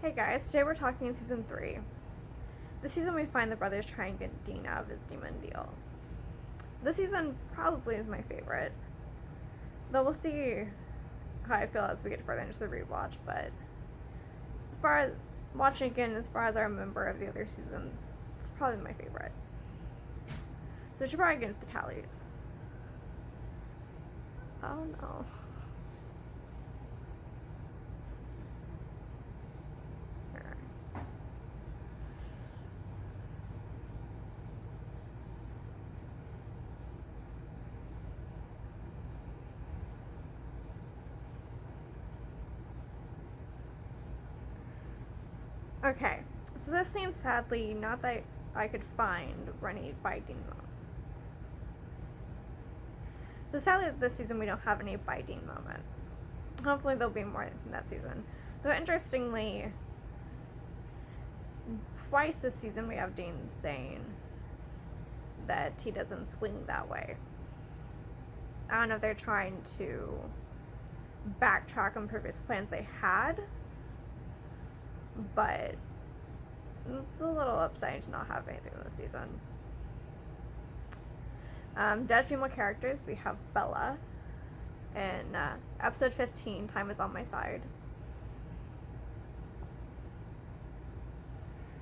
Hey guys, today we're talking in season 3. This season we find the brothers trying to get Dean out of his demon deal. This season probably is my favorite, though we'll see how I feel as we get further into the rewatch, but as far as watching again, as far as I remember of the other seasons, it's probably my favorite. So we should probably get into the tallies. Oh no. Okay, so this scene, sadly, not that I could find Rennie biting them. So sadly, this season we don't have any biting moments. Hopefully there'll be more in that season. Though interestingly, twice this season we have Dean saying that he doesn't swing that way. I don't know if they're trying to backtrack on previous plans they had, but it's a little upsetting to not have anything this season. Dead female characters, we have Bella in episode 15, Time Is On My Side.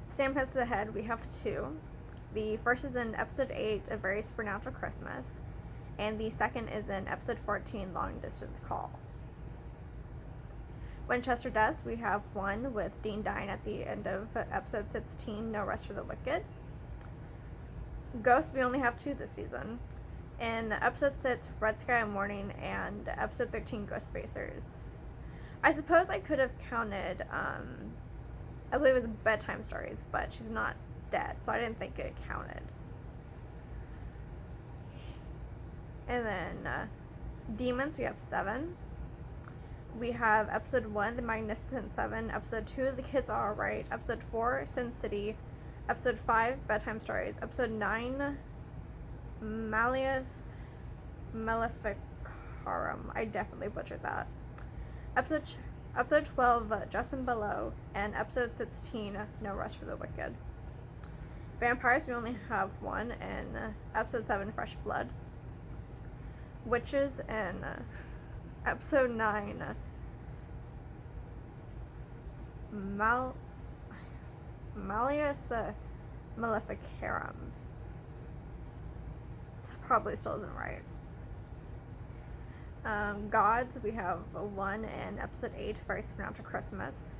Sam Hits the Head, we have 2. The first is in episode 8, A Very Supernatural Christmas, and the second is in episode 14, Long Distance Call. Winchester Deaths, we have 1 with Dean dying at the end of episode 16, No Rest for the Wicked. Ghosts, we only have 2 this season. In episode 6, Red Sky Morning, and episode 13, Ghost Facers. I suppose I could have counted, I believe it was Bedtime Stories, but she's not dead, so I didn't think it counted. And then Demons, we have 7. We have episode 1, The Magnificent 7, episode 2, The Kids Are Alright, episode 4, Sin City, episode 5, Bedtime Stories, episode 9, Malleus Maleficarum. I definitely butchered that. Episode 12, Justin Below, and episode 16, No Rest for the Wicked. Vampires, we only have 1 in episode 7, Fresh Blood. Witches in episode 9, Malleus Maleficarum. Probably still isn't right. Gods, we have 1 in episode 8, Very Supernatural Christmas.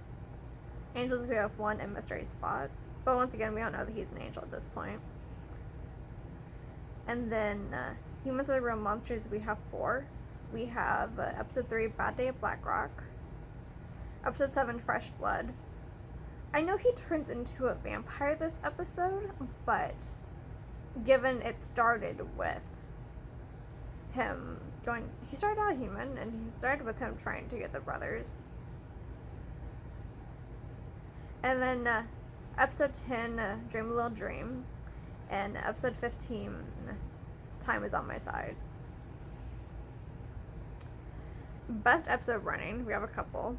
Angels, we have 1 in Mystery Spot. But once again, we don't know that he's an angel at this point. And then Humans Are the Real Monsters, we have 4. We have episode 3, Bad Day at Black Rock. Episode 7, Fresh Blood. I know he turns into a vampire this episode, but given it started with him going, he started out human, and he started with him trying to get the brothers. And then episode 10, Dream a Little Dream, and episode 15, Time Is On My Side. Best episode running, we have a couple.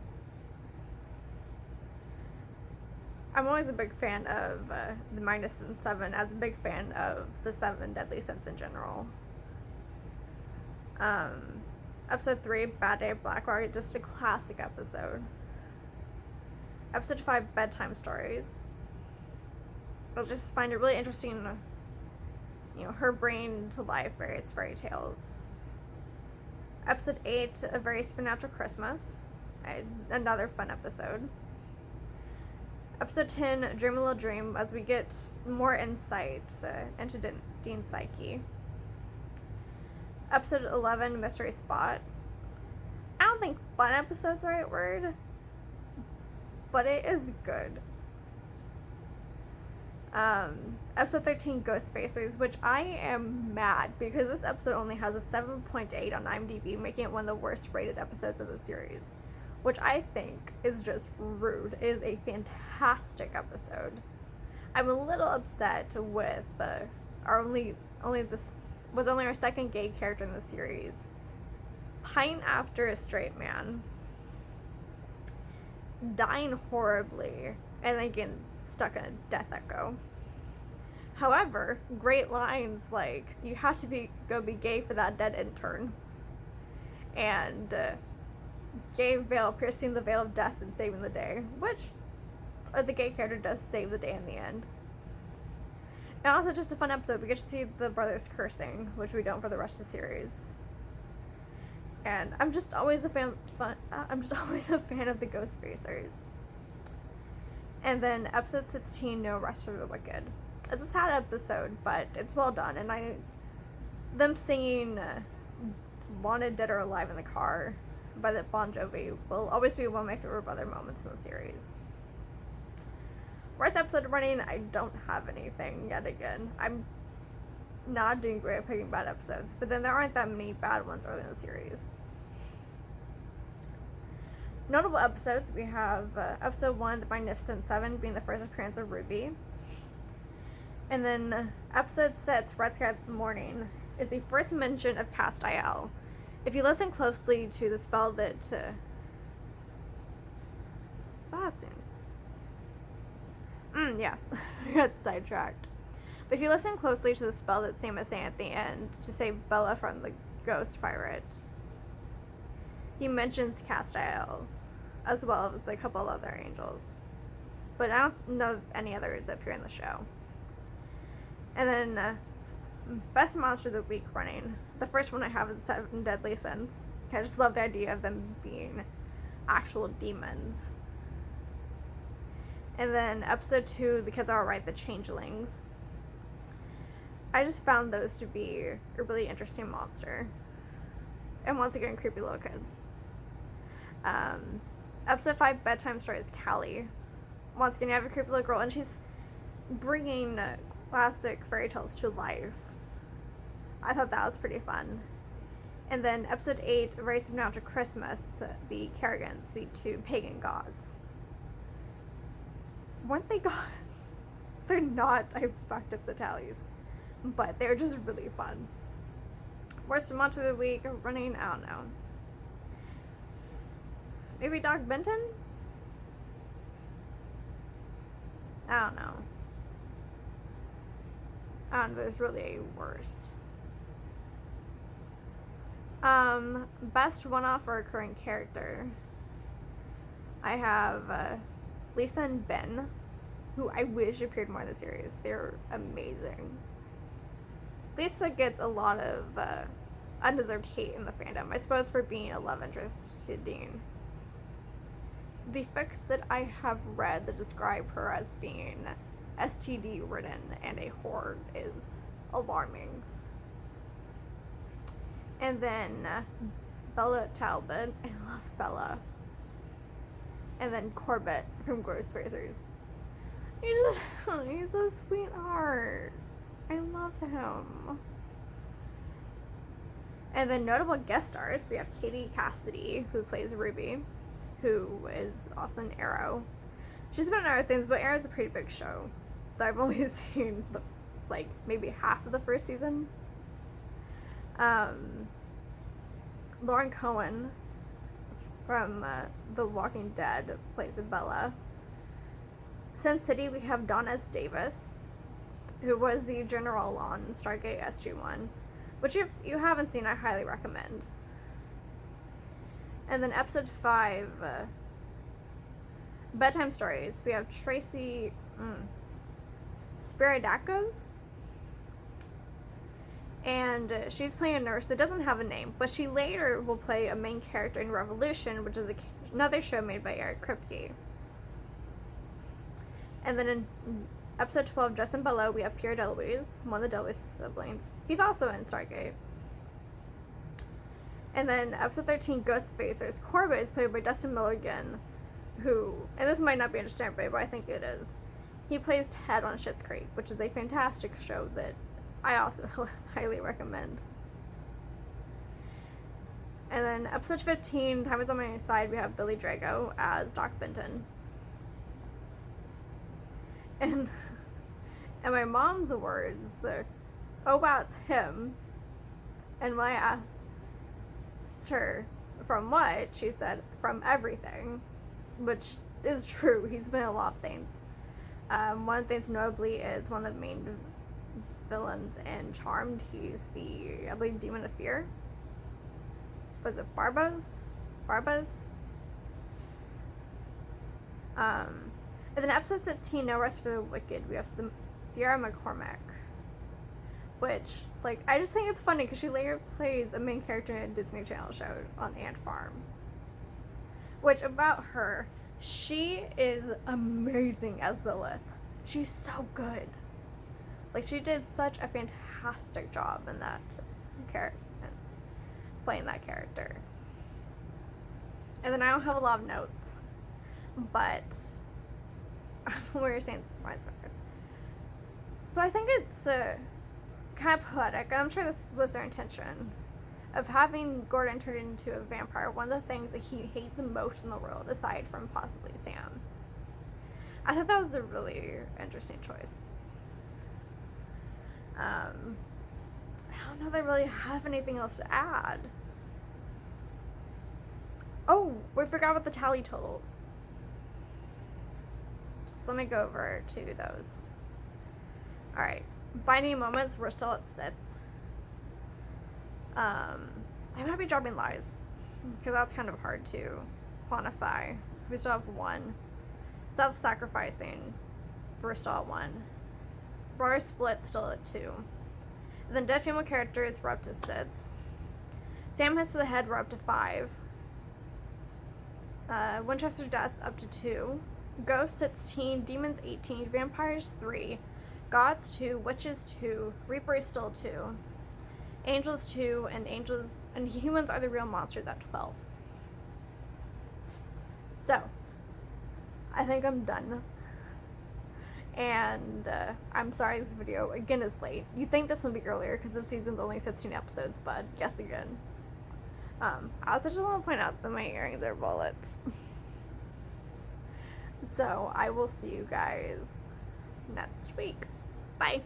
I'm always a big fan of the Magnificent 7, as a big fan of the 7 Deadly Sins in general. Episode 3, Bad Day at Black Rock, just a classic episode. Episode 5, Bedtime Stories. I just find it really interesting, her brain to life, various fairy tales. Episode 8, A Very Supernatural Christmas. Another fun episode. Episode 10, Dream a Little Dream, as we get more insight into Dean's psyche. Episode 11, Mystery Spot. I don't think fun episode's the right word, but it is good. Episode 13, Ghost Facers, which I am mad because this episode only has a 7.8 on IMDb, making it one of the worst rated episodes of the series, which I think is just rude. It is a fantastic episode. I'm a little upset with only our second gay character in the series, pining after a straight man. dying horribly and then getting stuck in a death echo. However, great lines like, you have to go be gay for that dead intern. And gay veil piercing the veil of death and saving the day. Which the gay character does save the day in the end. And also just a fun episode. We get to see the brothers cursing, which we don't for the rest of the series. And I'm just always a fan of the Ghost Facers. And then episode 16, No Rest for the Wicked. It's a sad episode, but it's well done. And them singing Wanted Dead or Alive in the car by the Bon Jovi will always be one of my favorite brother moments in the series. Worst episode running, I don't have anything yet again. I'm not doing great at picking bad episodes, but then there aren't that many bad ones early in the series. Notable episodes, we have episode 1, The Magnificent Seven, being the first appearance of Ruby. And then episode 6, Red Sky Morning, is the first mention of Castiel. If you listen closely to the spell that yeah, I got sidetracked. But if you listen closely to the spell that Sam is saying at the end to save Bella from the ghost pirate, he mentions Castiel, as well as a couple other angels. But I don't know any others that appear in the show. And then best monster of the week running. The first one I have is Seven Deadly Sins. I just love the idea of them being actual demons. And then episode 2, The Kids Are Alright, The Changelings. I just found those to be a really interesting monster. And once again, creepy little kids. Episode 5, Bedtime Stories, Callie. Once again, you have a creepy little girl, and she's bringing classic fairy tales to life. I thought that was pretty fun. And then episode 8, Very Soon After Christmas, the Kerrigans, the two pagan gods. Weren't they gods? They're not. I fucked up the tallies. But they're just really fun. Worst monster of the week running, I don't know. Maybe Doc Benton? I don't know. There's really a worst. Best one-off or recurring character. I have Lisa and Ben, who I wish appeared more in the series. They're amazing. Lisa gets a lot of undeserved hate in the fandom, I suppose, for being a love interest to Dean. The fics that I have read that describe her as being STD ridden and a whore is alarming. And then Bella Talbot. I love Bella. And then Corbett from Ghost Facers. He's a sweetheart. I love him. And then notable guest stars, we have Katie Cassidy, who plays Ruby, who is also in Arrow. She's been in other things, but Arrow's a pretty big show that I've only seen like maybe half of the first season. Lauren Cohen from The Walking Dead plays Bella. Sin City, we have Dawn S. Davis, who was the general on Stargate SG-1, which if you haven't seen, I highly recommend. And then episode 5, Bedtime Stories, we have Tracy Spiridakos, and she's playing a nurse that doesn't have a name, but she later will play a main character in Revolution, which is another show made by Eric Kripke. And then in episode 12, Justin Below, we have Pierre DeLuise, one of the DeLuise siblings. He's also in Stargate. And then episode 13, Ghost Facers. Corbett is played by Dustin Milligan, who, and this might not be interesting, but I think it is. He plays Ted on Schitt's Creek, which is a fantastic show that I also highly recommend. And then episode 15, Time Is on My Side, we have Billy Drago as Doc Benton. And in my mom's words, oh wow, it's him. And when I asked her from what, she said from everything, which is true. He's been in a lot of things. One of the things notably is one of the main villains in Charmed. He's the, I believe, Demon of Fear. Was it Barbas? And then episode 17, No Rest for the Wicked, we have some Sierra McCormack. Which, like, I just think it's funny because she later plays a main character in a Disney Channel show on Ant Farm. Which, about her, she is amazing as Lilith. She's so good. Like, she did such a fantastic job in that character, playing that character. And then I don't have a lot of notes, but what you're saying reminds me of her. So I think it's kind of poetic, and I'm sure this was their intention, of having Gordon turn into a vampire, one of the things that he hates the most in the world, aside from possibly Sam. I thought that was a really interesting choice. I don't know that I really have anything else to add. Oh, we forgot about the tally totals. So let me go over to those. Alright, binding moments, we're still at 6. I might be dropping lies, because that's kind of hard to quantify. We still have 1. Self-sacrificing, we're still at 1. Brother split, still at 2. And then dead female characters, we're up to 6. Sam hits to the head, we're up to 5. Winchester's death, up to 2. Ghosts, 16. Demons, 18. Vampires, 3. Gods, 2. Witches, 2. Reapers, still 2. Angels, 2. And humans are the real monsters at 12. So, I think I'm done. And I'm sorry this video again is late. You think this would be earlier because this season's only 16 episodes, but guess again. I also just want to point out that my earrings are bullets. So I will see you guys next week. Bye.